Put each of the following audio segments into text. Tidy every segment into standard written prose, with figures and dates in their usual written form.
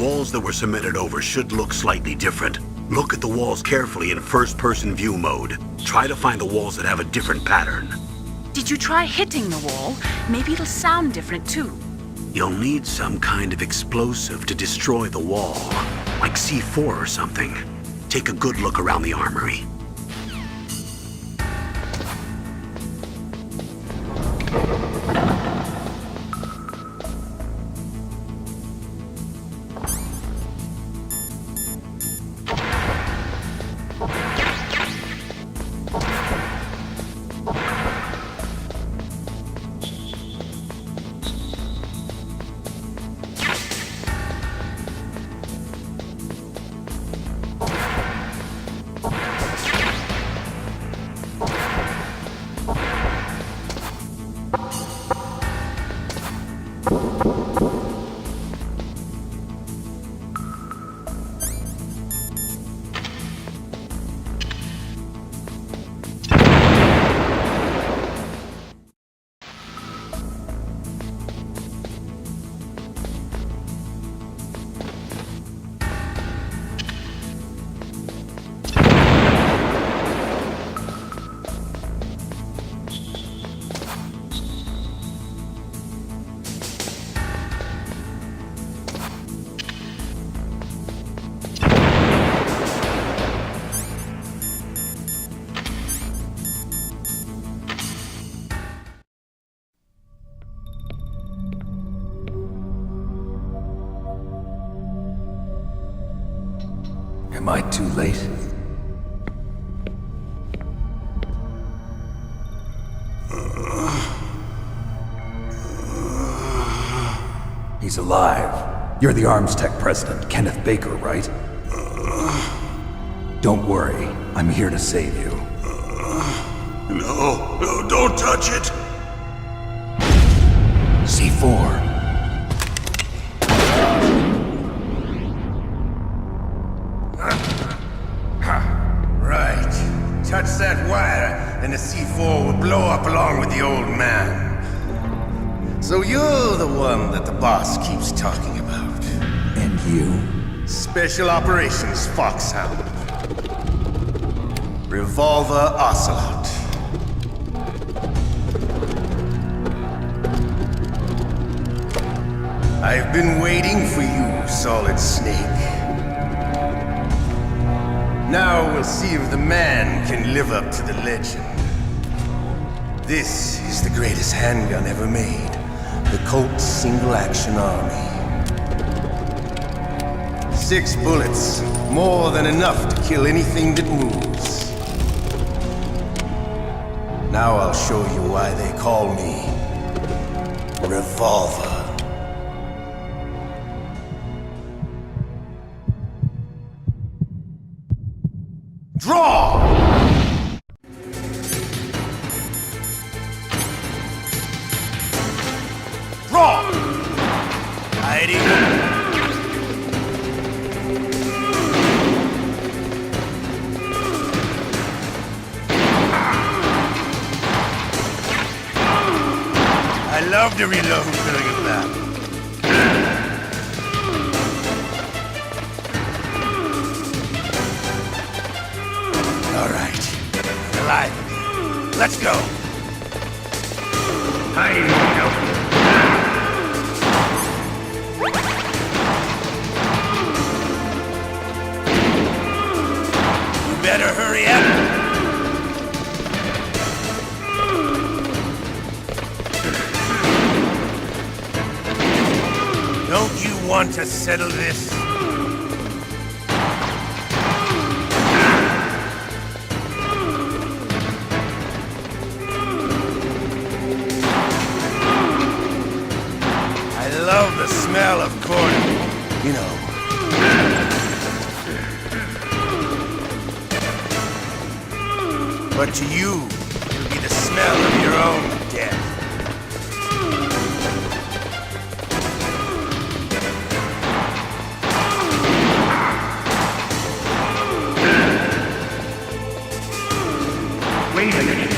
walls that were cemented over should look slightly different. Look at the walls carefully in first-person view mode. Try to find the walls that have a different pattern. Did you try hitting the wall? Maybe it'll sound different too. You'll need some kind of explosive to destroy the wall, like C4 or something. Take a good look around the armory. Am I too late? He's alive. You're the Arms Tech president, Kenneth Baker, right? Don't worry. I'm here to save you. No, don't touch it! C4. Right. Touch that wire, and the C4 will blow up along with the old man. So you're the one that the boss keeps talking about. And you? Special Operations Foxhound. Revolver Ocelot. I've been waiting for you, Solid Snake. Now we'll see if the man can live up to the legend. This is the greatest handgun ever made. The Colt Single Action Army. 6 bullets, more than enough to kill anything that moves. Now I'll show you why they call me Revolver. Draw! Draw! Hiding. I love to reload during a battle. All right. Alive. Let's go. You better hurry up. Don't you want to settle this? I love the smell of corn, you know. But to you, it'll be the smell of your own death. Wait a minute.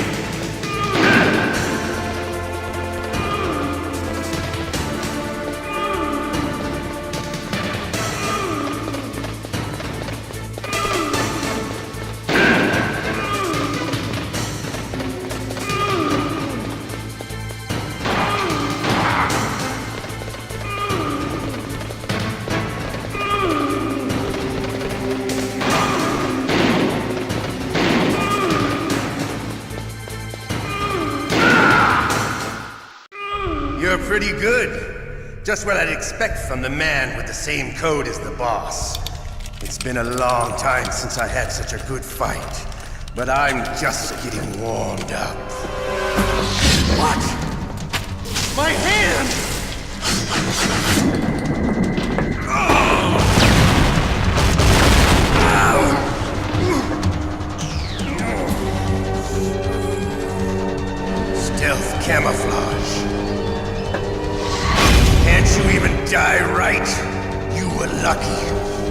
You're pretty good. Just what I'd expect from the man with the same code as the boss. It's been a long time since I had such a good fight, but I'm just getting warmed up. What? My hand! Stealth camouflage. Can't you even die right? You were lucky.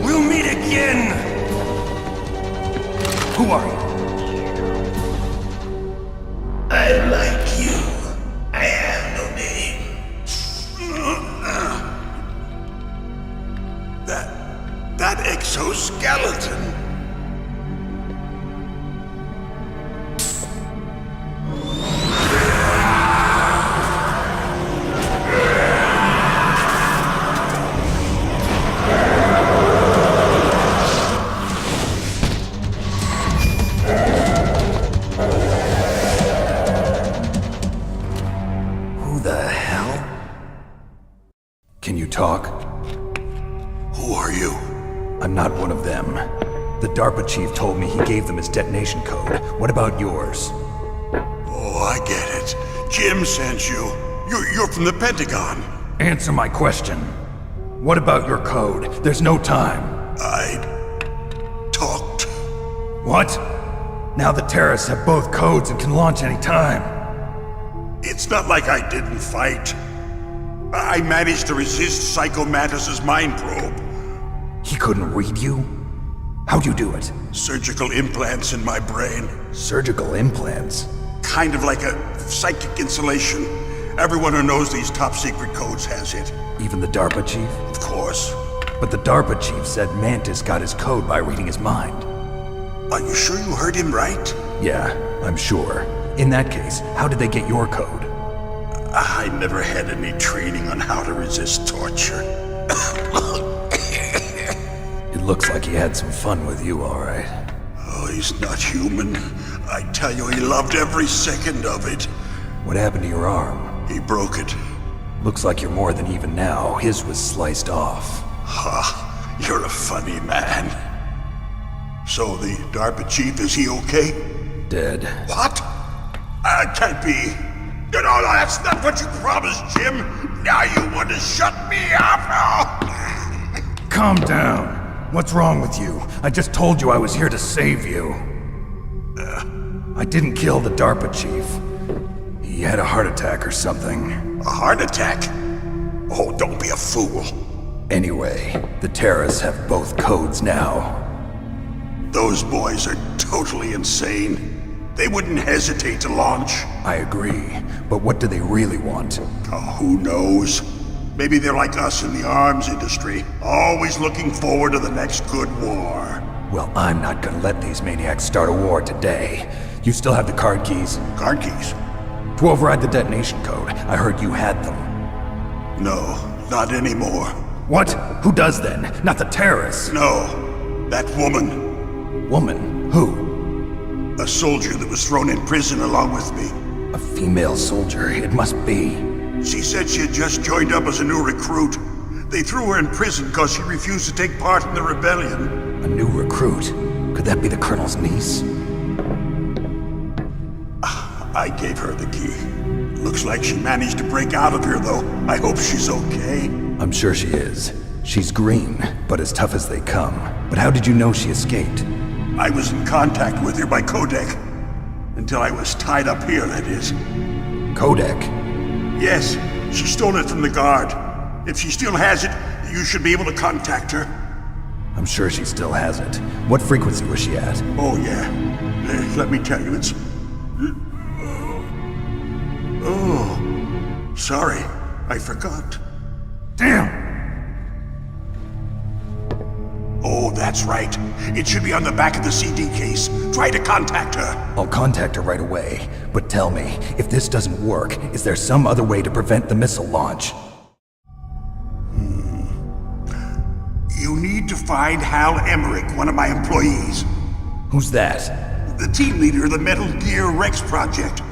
We'll meet again! Who are you? I like you. I have no name. That exoskeleton. Can you talk? Who are you? I'm not one of them. The DARPA chief told me he gave them his detonation code. What about yours? Oh, I get it. Jim sent you. You're from the Pentagon. Answer my question. What about your code? There's no time. I talked. What? Now the terrorists have both codes and can launch any time. It's not like I didn't fight. I managed to resist Psycho Mantis's mind probe. He couldn't read you? How'd you do it? Surgical implants in my brain. Surgical implants? Kind of like a psychic insulation. Everyone who knows these top secret codes has it. Even the DARPA chief? Of course. But the DARPA chief said Mantis got his code by reading his mind. Are you sure you heard him right? Yeah, I'm sure. In that case, how did they get your code? I never had any training on how to resist torture. It looks like he had some fun with you, all right. Oh, he's not human. I tell you, he loved every second of it. What happened to your arm? He broke it. Looks like you're more than even now. His was sliced off. Ha, you're a funny man. So the DARPA chief, is he okay? Dead. What? Can't be. No, that's not what you promised, Jim. Now you want to shut me up? Calm down. What's wrong with you? I just told you I was here to save you. I didn't kill the DARPA chief. He had a heart attack or something. A heart attack? Oh, don't be a fool. Anyway, the terrorists have both codes now. Those boys are totally insane. They wouldn't hesitate to launch. I agree, but what do they really want? Oh, who knows? Maybe they're like us in the arms industry, always looking forward to the next good war. Well, I'm not gonna let these maniacs start a war today. You still have the card keys? Card keys? To override the detonation code. I heard you had them. No, not anymore. What? Who does then? Not the terrorists? No, that woman. Woman? Who? A soldier that was thrown in prison along with me. A female soldier, it must be. She said she had just joined up as a new recruit. They threw her in prison because she refused to take part in the rebellion. A new recruit? Could that be the Colonel's niece? I gave her the key. Looks like she managed to break out of here, though. I hope she's okay. I'm sure she is. She's green, but as tough as they come. But how did you know she escaped? I was in contact with her by codec. Until I was tied up here, that is. Codec? Yes, she stole it from the guard. If she still has it, you should be able to contact her. I'm sure she still has it. What frequency was she at? Oh, yeah. Let me tell you, it's... Oh, sorry. I forgot. Damn! Oh, that's right. It should be on the back of the CD case. Try to contact her. I'll contact her right away. But tell me, if this doesn't work, is there some other way to prevent the missile launch? You need to find Hal Emmerich, one of my employees. Who's that? The team leader of the Metal Gear Rex project.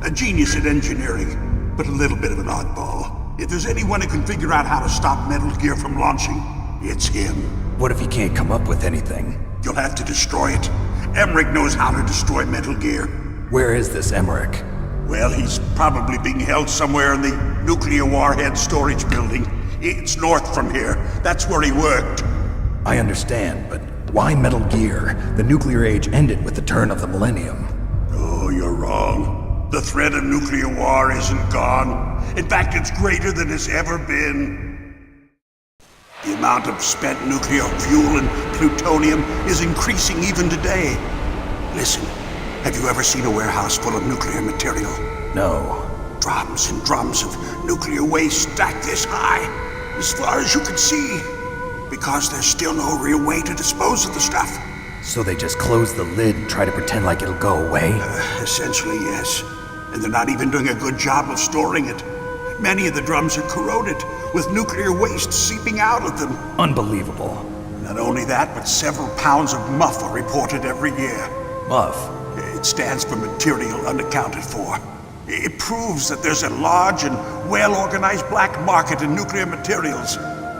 A genius at engineering, but a little bit of an oddball. If there's anyone who can figure out how to stop Metal Gear from launching, it's him. What if he can't come up with anything? You'll have to destroy it. Emmerich knows how to destroy Metal Gear. Where is this Emmerich? Well, he's probably being held somewhere in the nuclear warhead storage building. It's north from here. That's where he worked. I understand, but why Metal Gear? The nuclear age ended with the turn of the millennium. Oh, you're wrong. The threat of nuclear war isn't gone. In fact, it's greater than it's ever been. The amount of spent nuclear fuel and plutonium is increasing even today. Listen, have you ever seen a warehouse full of nuclear material? No. Drums and drums of nuclear waste stacked this high, as far as you can see. Because there's still no real way to dispose of the stuff. So they just close the lid and try to pretend like it'll go away? Essentially, yes. And they're not even doing a good job of storing it. Many of the drums are corroded, with nuclear waste seeping out of them. Unbelievable. Not only that, but several pounds of MUF are reported every year. MUF? It stands for material unaccounted for. It proves that there's a large and well-organized black market in nuclear materials.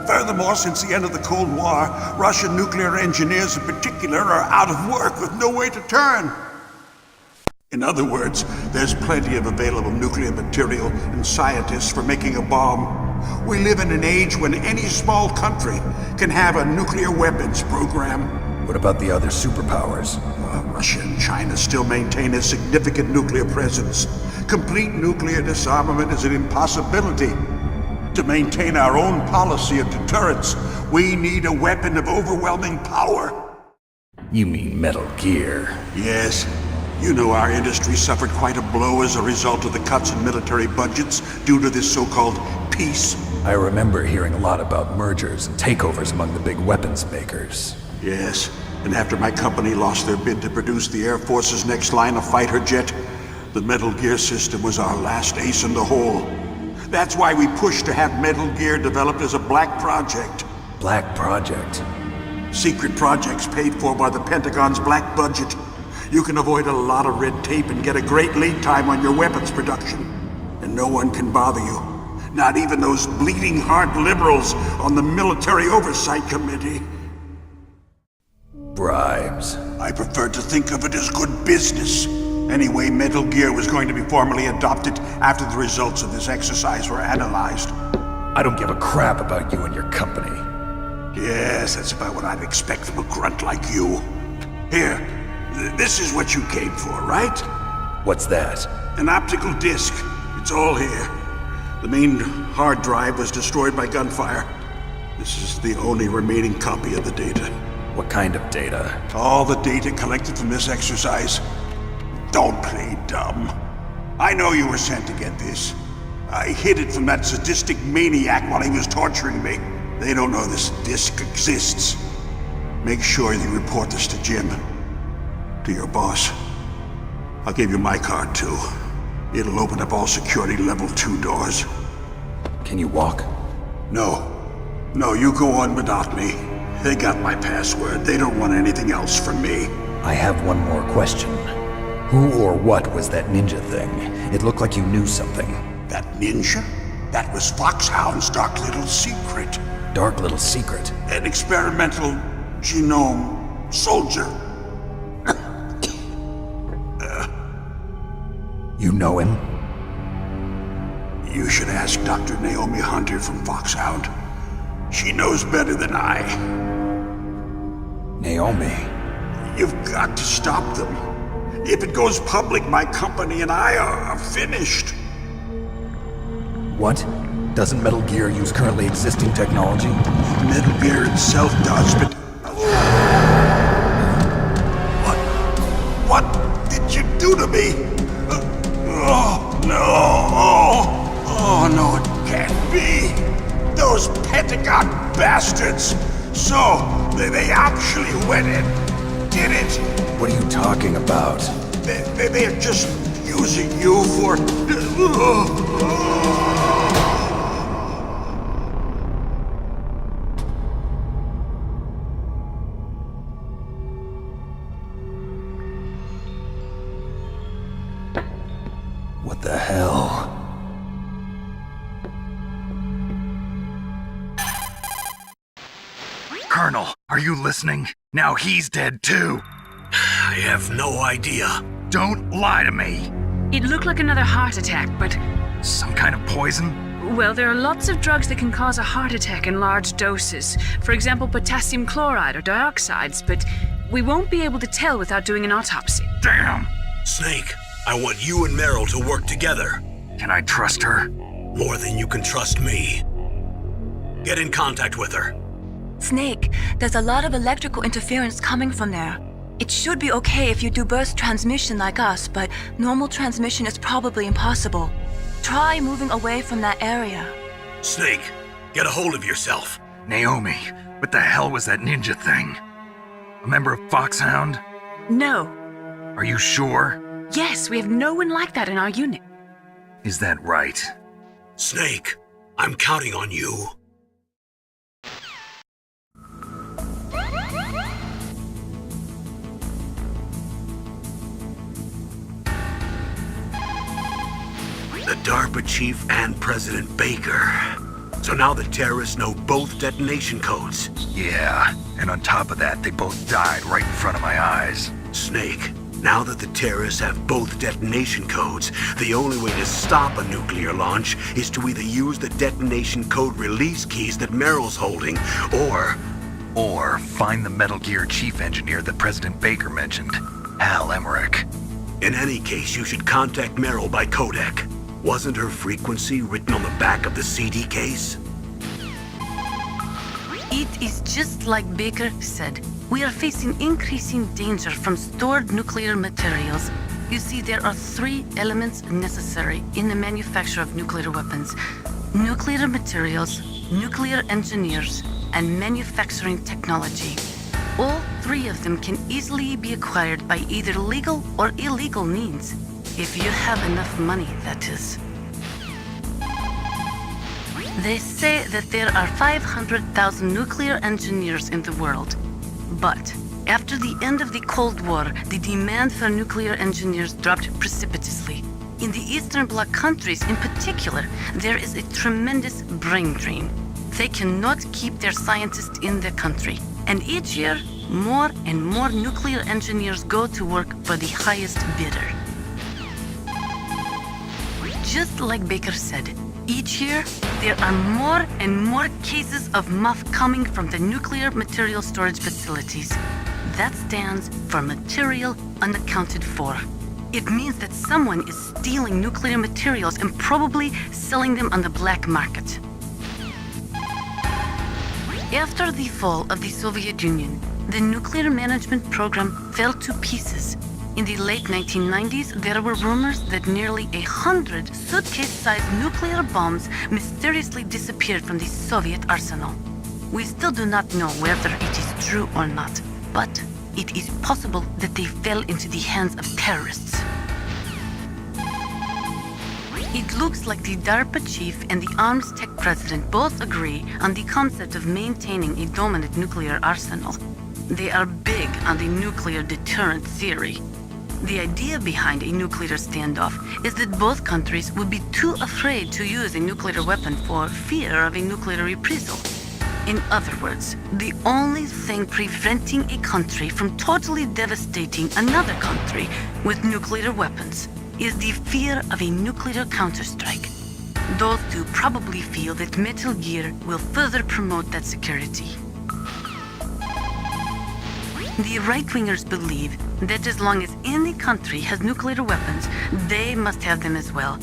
Furthermore, since the end of the Cold War, Russian nuclear engineers in particular are out of work with no way to turn. In other words, there's plenty of available nuclear material and scientists for making a bomb. We live in an age when any small country can have a nuclear weapons program. What about the other superpowers? Russia and China still maintain a significant nuclear presence. Complete nuclear disarmament is an impossibility. To maintain our own policy of deterrence, we need a weapon of overwhelming power. You mean Metal Gear? Yes. You know our industry suffered quite a blow as a result of the cuts in military budgets due to this so-called peace. I remember hearing a lot about mergers and takeovers among the big weapons makers. Yes, and after my company lost their bid to produce the Air Force's next line of fighter jet, the Metal Gear system was our last ace in the hole. That's why we pushed to have Metal Gear developed as a black project. Black project? Secret projects paid for by the Pentagon's black budget. You can avoid a lot of red tape and get a great lead time on your weapons production. And no one can bother you. Not even those bleeding heart liberals on the Military Oversight Committee. Bribes. I prefer to think of it as good business. Anyway, Metal Gear was going to be formally adopted after the results of this exercise were analyzed. I don't give a crap about you and your company. Yes, that's about what I'd expect from a grunt like you. Here, this is what you came for, right? What's that? An optical disc. It's all here. The main hard drive was destroyed by gunfire. This is the only remaining copy of the data. What kind of data? All the data collected from this exercise. Don't play dumb. I know you were sent to get this. I hid it from that sadistic maniac while he was torturing me. They don't know this disc exists. Make sure you report this to Jim. To your boss. I'll give you my card too. It'll open up all security level 2 doors. Can you walk? No. No, you go on without me. They got my password. They don't want anything else from me. I have one more question. Who or what was that ninja thing? It looked like you knew something. That ninja? That was Foxhound's dark little secret. Dark little secret? An experimental genome soldier. You know him? You should ask Dr. Naomi Hunter from Foxhound. She knows better than I. Naomi? You've got to stop them. If it goes public, my company and I are finished. What? Doesn't Metal Gear use currently existing technology? Metal Gear itself does, but... What did you do to me? Oh, no! Oh, no, it can't be! Those Pentagon bastards! So, they actually went and did it! What are you talking about? They're just using you for... What the hell? Are you listening? Now he's dead too. I have no idea. Don't lie to me. It looked like another heart attack, but, Some kind of poison? well, there are lots of drugs that can cause a heart attack in large doses. For example, potassium chloride or dioxides, but we won't be able to tell without doing an autopsy. Damn. Snake, I want you and Meryl to work together. Can I trust her? More than you can trust me. Get in contact with her. Snake, there's a lot of electrical interference coming from there. It should be okay if you do burst transmission like us, but normal transmission is probably impossible. Try moving away from that area. Snake, get a hold of yourself. Naomi, what the hell was that ninja thing? A member of Foxhound? No. Are you sure? Yes, we have no one like that in our unit. Is that right? Snake, I'm counting on you. The DARPA chief and President Baker. So now the terrorists know both detonation codes. Yeah, and on top of that, they both died right in front of my eyes. Snake, now that the terrorists have both detonation codes, the only way to stop a nuclear launch is to either use the detonation code release keys that Meryl's holding, Or find the Metal Gear chief engineer that President Baker mentioned, Hal Emmerich. in any case, you should contact Meryl by codec. Wasn't her frequency written on the back of the CD case? It is just like Baker said. We are facing increasing danger from stored nuclear materials. You see, there are 3 elements necessary in the manufacture of nuclear weapons: nuclear materials, nuclear engineers, and manufacturing technology. All 3 of them can easily be acquired by either legal or illegal means. If you have enough money, that is. They say that there are 500,000 nuclear engineers in the world. But after the end of the Cold War, the demand for nuclear engineers dropped precipitously. In the Eastern Bloc countries in particular, there is a tremendous brain drain. They cannot keep their scientists in the country. And each year, more and more nuclear engineers go to work for the highest bidder. Just like Baker said, each year there are more and more cases of muff coming from the nuclear material storage facilities. That stands for material unaccounted for. It means that someone is stealing nuclear materials and probably selling them on the black market. After the fall of the Soviet Union, the nuclear management program fell to pieces. In the late 1990s, there were rumors that nearly 100 suitcase-sized nuclear bombs mysteriously disappeared from the Soviet arsenal. We still do not know whether it is true or not, but it is possible that they fell into the hands of terrorists. It looks like the DARPA chief and the arms tech president both agree on the concept of maintaining a dominant nuclear arsenal. They are big on the nuclear deterrent theory. The idea behind a nuclear standoff is that both countries would be too afraid to use a nuclear weapon for fear of a nuclear reprisal. In other words, the only thing preventing a country from totally devastating another country with nuclear weapons is the fear of a nuclear counterstrike. Those two probably feel that Metal Gear will further promote that security. The right-wingers believe that as long as any country has nuclear weapons, they must have them as well.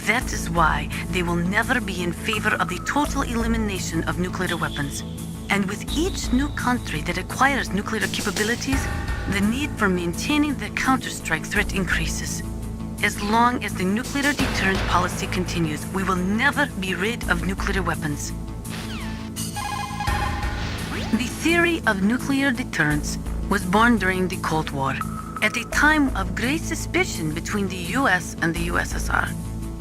That is why they will never be in favor of the total elimination of nuclear weapons. And with each new country that acquires nuclear capabilities, the need for maintaining the counterstrike threat increases. As long as the nuclear deterrent policy continues, we will never be rid of nuclear weapons. The theory of nuclear deterrence was born during the Cold War, at a time of great suspicion between the US and the USSR.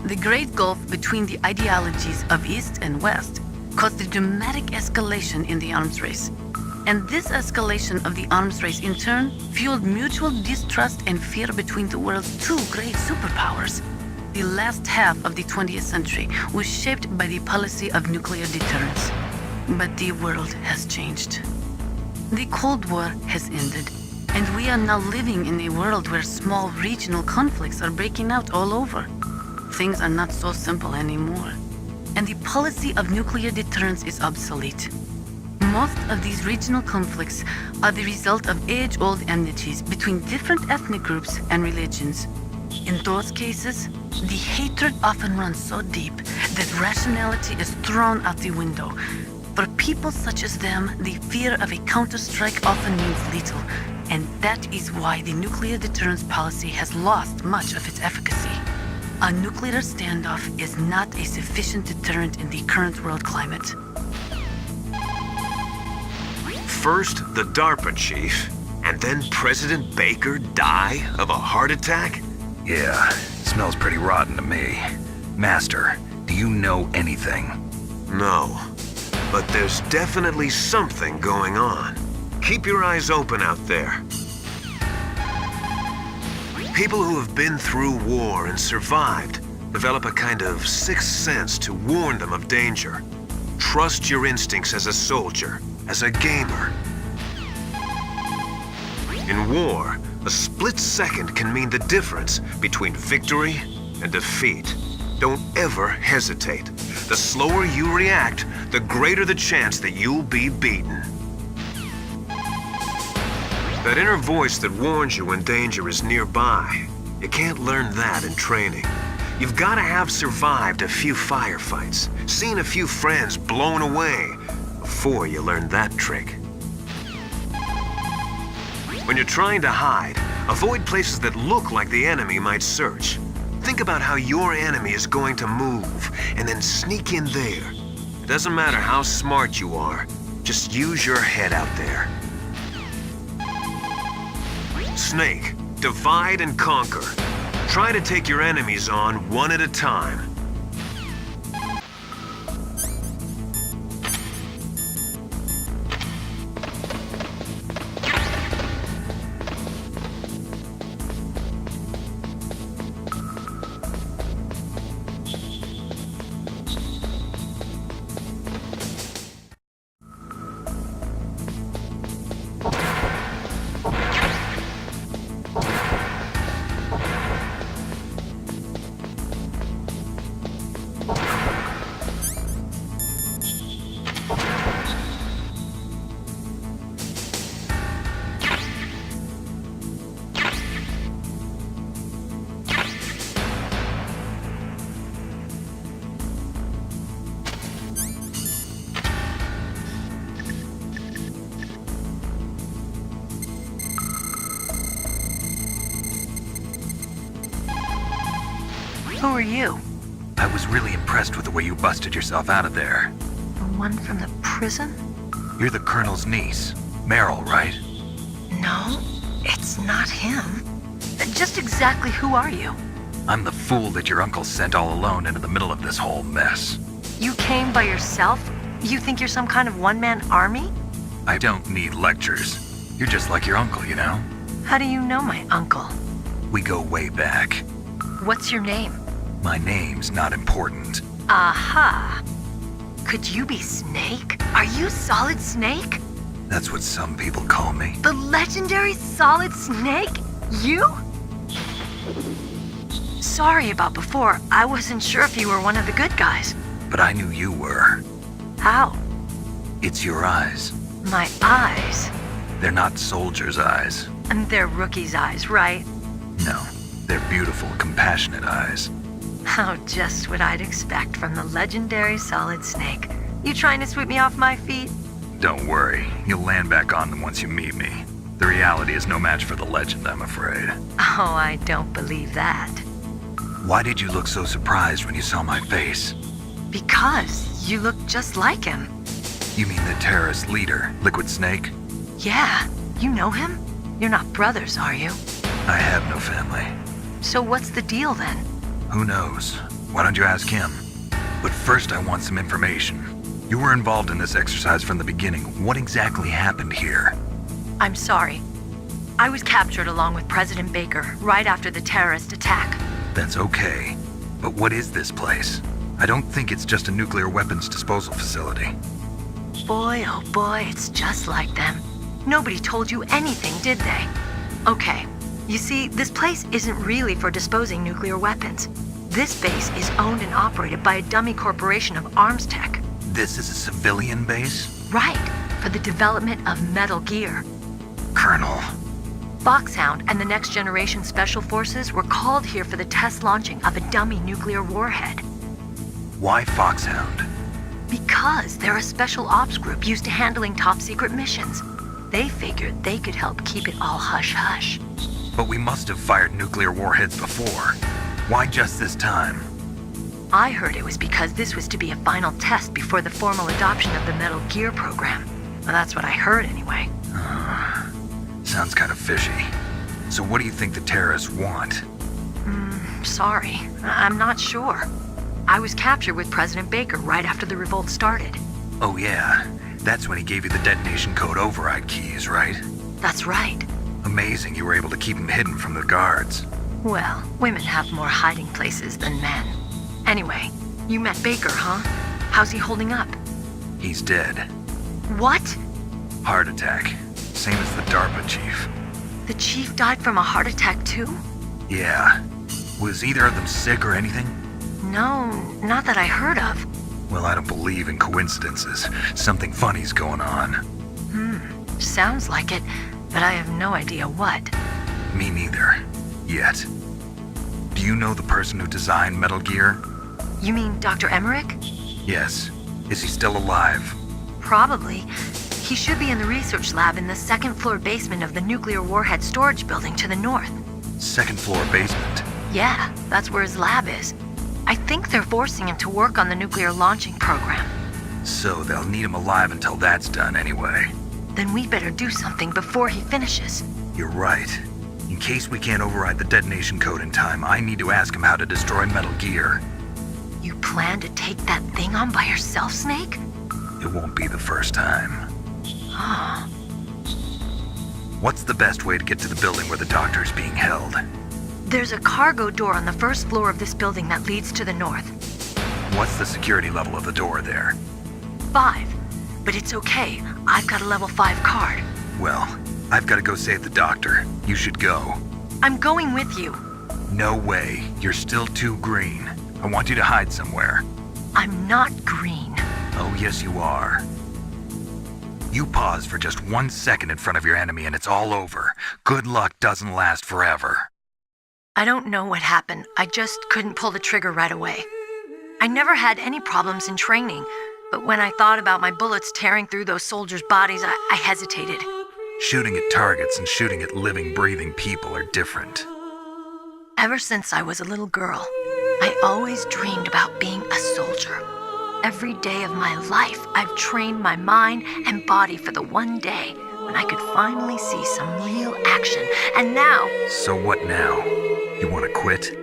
The great gulf between the ideologies of East and West caused a dramatic escalation in the arms race. And this escalation of the arms race in turn fueled mutual distrust and fear between the world's 2 great superpowers. The last half of the 20th century was shaped by the policy of nuclear deterrence. But the world has changed. The Cold War has ended, and we are now living in a world where small regional conflicts are breaking out all over. Things are not so simple anymore, and the policy of nuclear deterrence is obsolete. Most of these regional conflicts are the result of age-old enmities between different ethnic groups and religions. In those cases, the hatred often runs so deep that rationality is thrown out the window. For people such as them, the fear of a counterstrike often means little, and that is why the nuclear deterrence policy has lost much of its efficacy. A nuclear standoff is not a sufficient deterrent in the current world climate. First, the DARPA chief, and then President Baker die of a heart attack? Yeah, smells pretty rotten to me. Master, do you know anything? No, but there's definitely something going on. Keep your eyes open out there. People who have been through war and survived develop a kind of sixth sense to warn them of danger. Trust your instincts as a soldier, as a gamer. In war, a split second can mean the difference between victory and defeat. Don't ever hesitate. The slower you react, the greater the chance that you'll be beaten. That inner voice that warns you when danger is nearby, you can't learn that in training. You've got to have survived a few firefights, seen a few friends blown away, before you learn that trick. When you're trying to hide, avoid places that look like the enemy might search. Think about how your enemy is going to move, and then sneak in there. It doesn't matter how smart you are, just use your head out there. Snake, divide and conquer. Try to take your enemies on one at a time. Who are you? I was really impressed with the way you busted yourself out of there. The one from the prison? You're the Colonel's niece, Meryl, right? No, it's not him. Just exactly who are you? I'm the fool that your uncle sent all alone into the middle of this whole mess. You came by yourself? You think you're some kind of one-man army? I don't need lectures. You're just like your uncle, you know? How do you know my uncle? We go way back. What's your name? My name's not important. Aha! Could you be Snake? Are you Solid Snake? That's what some people call me. The legendary Solid Snake? You? Sorry about before. I wasn't sure if you were one of the good guys. But I knew you were. How? It's your eyes. My eyes? They're not soldiers' eyes. And they're rookies' eyes, right? No, they're beautiful, compassionate eyes. Oh, just what I'd expect from the legendary Solid Snake. You trying to sweep me off my feet? Don't worry, you'll land back on them once you meet me. The reality is no match for the legend, I'm afraid. Oh, I don't believe that. Why did you look so surprised when you saw my face? Because you look just like him. You mean the terrorist leader, Liquid Snake? Yeah, you know him? You're not brothers, are you? I have no family. So what's the deal then? Who knows? Why don't you ask him? But first I want some information. You were involved in this exercise from the beginning. What exactly happened here? I'm sorry. I was captured along with President Baker right after the terrorist attack. That's okay. But what is this place? I don't think it's just a nuclear weapons disposal facility. Boy, oh boy, it's just like them. Nobody told you anything, did they? Okay, you see, this place isn't really for disposing nuclear weapons. This base is owned and operated by a dummy corporation of arms tech. This is a civilian base? Right, for the development of Metal Gear. Colonel. Foxhound and the Next Generation Special Forces were called here for the test launching of a dummy nuclear warhead. Why Foxhound? Because they're a special ops group used to handling top-secret missions. They figured they could help keep it all hush-hush. But we must have fired nuclear warheads before. Why just this time? I heard it was because this was to be a final test before the formal adoption of the Metal Gear program. Well, that's what I heard anyway. Sounds kind of fishy. So what do you think the terrorists want? Sorry, I'm not sure. I was captured with President Baker right after the revolt started. Oh yeah, that's when he gave you the detonation code override keys, right? That's right. Amazing you were able to keep him hidden from the guards. Well, women have more hiding places than men. Anyway, you met Baker, huh? How's he holding up? He's dead. What? Heart attack. Same as the DARPA chief. The chief died from a heart attack too? Yeah. Was either of them sick or anything? No, not that I heard of. Well, I don't believe in coincidences. Something funny's going on. Sounds like it, but I have no idea what. Me neither. Yet. Do you know the person who designed Metal Gear? You mean Dr. Emmerich? Yes. Is he still alive? Probably. He should be in the research lab in the second-floor basement of the nuclear warhead storage building to the north. Second-floor basement? Yeah, that's where his lab is. I think they're forcing him to work on the nuclear launching program. So they'll need him alive until that's done anyway. Then we better do something before he finishes. You're right. In case we can't override the detonation code in time, I need to ask him how to destroy Metal Gear. You plan to take that thing on by yourself, Snake? It won't be the first time. What's the best way to get to the building where the doctor's being held? There's a cargo door on the first floor of this building that leads to the north. What's the security level of the door there? 5. But it's okay. I've got a level 5 card. Well, I've got to go save the doctor. You should go. I'm going with you. No way. You're still too green. I want you to hide somewhere. I'm not green. Oh, yes, you are. You pause for just 1 second in front of your enemy and it's all over. Good luck doesn't last forever. I don't know what happened. I just couldn't pull the trigger right away. I never had any problems in training, but when I thought about my bullets tearing through those soldiers' bodies, I hesitated. Shooting at targets and shooting at living, breathing people are different. Ever since I was a little girl, I always dreamed about being a soldier. Every day of my life, I've trained my mind and body for the one day when I could finally see some real action. And now... So what now? You want to quit?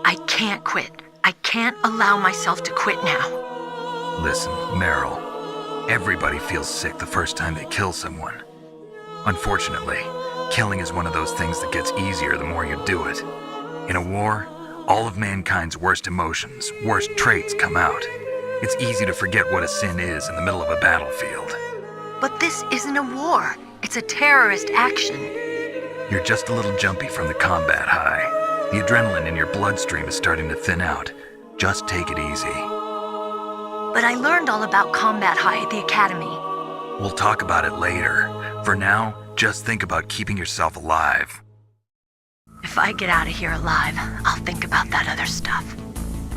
I can't quit. I can't allow myself to quit now. Listen, Meryl. Everybody feels sick the first time they kill someone. Unfortunately, killing is one of those things that gets easier the more you do it. In a war, all of mankind's worst emotions, worst traits come out. It's easy to forget what a sin is in the middle of a battlefield. But this isn't a war. It's a terrorist action. You're just a little jumpy from the combat high. The adrenaline in your bloodstream is starting to thin out. Just take it easy. But I learned all about combat high at the academy. We'll talk about it later. For now, just think about keeping yourself alive. If I get out of here alive, I'll think about that other stuff.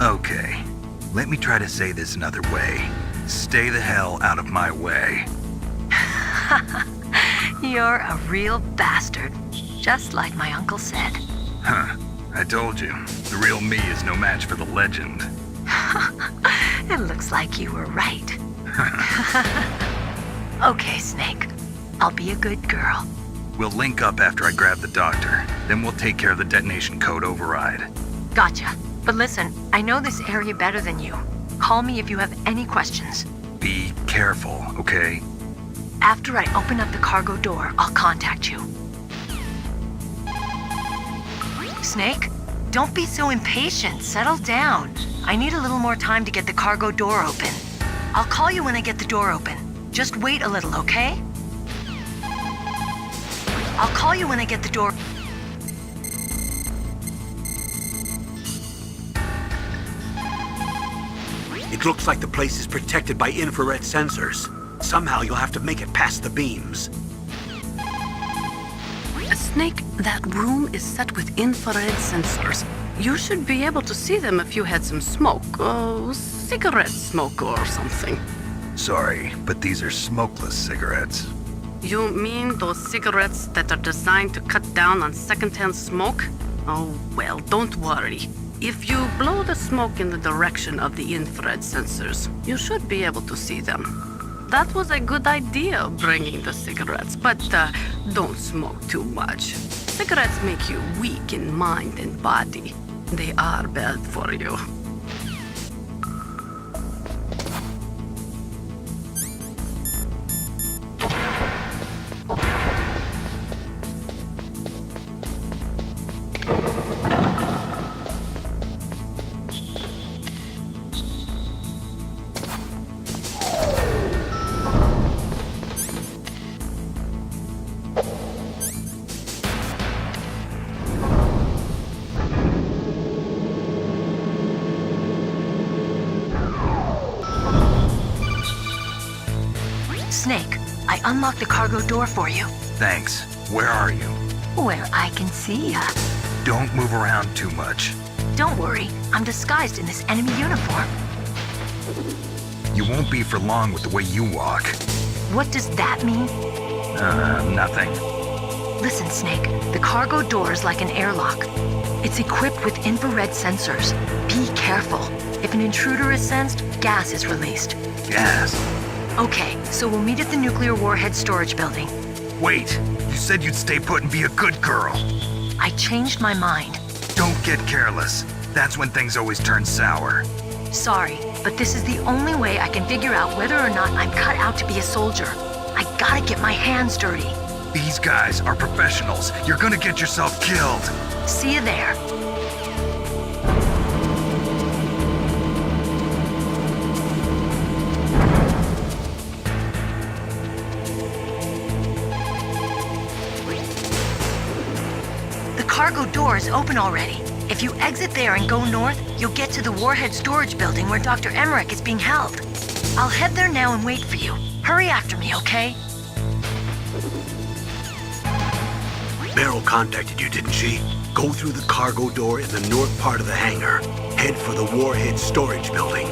Okay. Let me try to say this another way. Stay the hell out of my way. You're a real bastard. Just like my uncle said. Huh. I told you. The real me is no match for the legend. It looks like you were right. Okay, Snake. I'll be a good girl. We'll link up after I grab the doctor. Then we'll take care of the detonation code override. Gotcha. But listen, I know this area better than you. Call me if you have any questions. Be careful, okay? After I open up the cargo door, I'll contact you. Snake, don't be so impatient. Settle down. I need a little more time to get the cargo door open. I'll call you when I get the door open. Just wait a little, okay? I'll call you when I get the door. It looks like the place is protected by infrared sensors. Somehow you'll have to make it past the beams. Snake, that room is set with infrared sensors. You should be able to see them if you had some smoke. Cigarette smoke or something. Sorry, but these are smokeless cigarettes. You mean those cigarettes that are designed to cut down on secondhand smoke? Oh, well, don't worry. If you blow the smoke in the direction of the infrared sensors, you should be able to see them. That was a good idea, bringing the cigarettes, but don't smoke too much. Cigarettes make you weak in mind and body. They are bad for you. Snake, I unlocked the cargo door for you. Thanks. Where are you? Where I can see ya. Don't move around too much. Don't worry, I'm disguised in this enemy uniform. You won't be for long with the way you walk. What does that mean? Nothing. Listen, Snake, the cargo door is like an airlock. It's equipped with infrared sensors. Be careful. If an intruder is sensed, gas is released. Gas? Okay, so we'll meet at the nuclear warhead storage building. Wait! You said you'd stay put and be a good girl. I changed my mind. Don't get careless. That's when things always turn sour. Sorry, but this is the only way I can figure out whether or not I'm cut out to be a soldier. I gotta get my hands dirty. These guys are professionals. You're gonna get yourself killed. See you there. The cargo door is open already. If you exit there and go north, you'll get to the warhead storage building where Dr. Emmerich is being held. I'll head there now and wait for you. Hurry after me, okay? Meryl contacted you, didn't she? Go through the cargo door in the north part of the hangar. Head for the warhead storage building.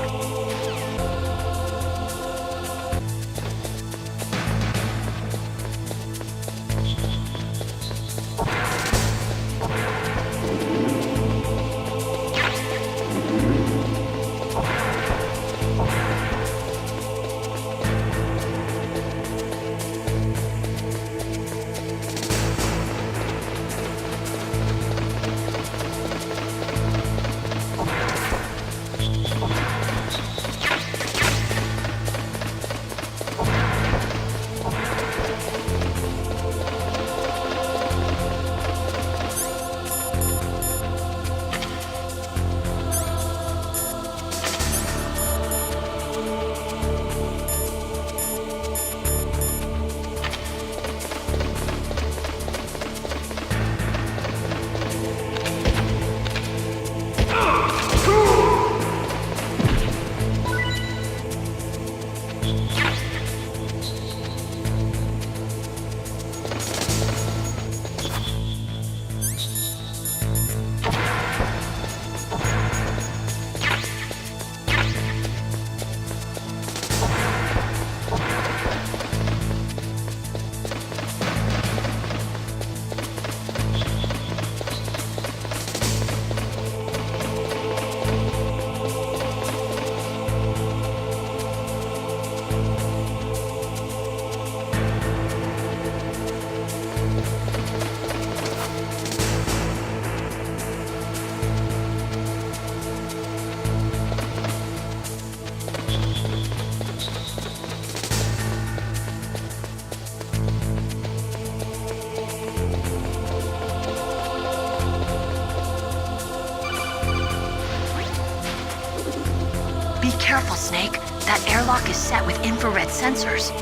Be careful, Snake. That airlock is set with infrared sensors.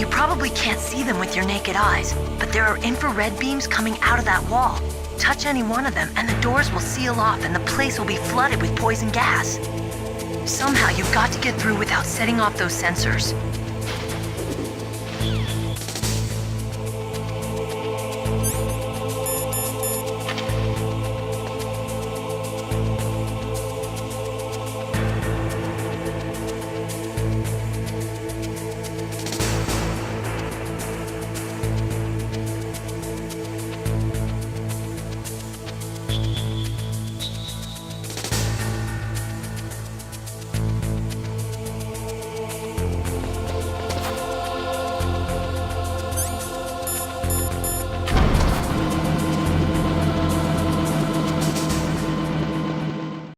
You probably can't see them with your naked eyes, but there are infrared beams coming out of that wall. Touch any one of them and the doors will seal off and the place will be flooded with poison gas. Somehow you've got to get through without setting off those sensors.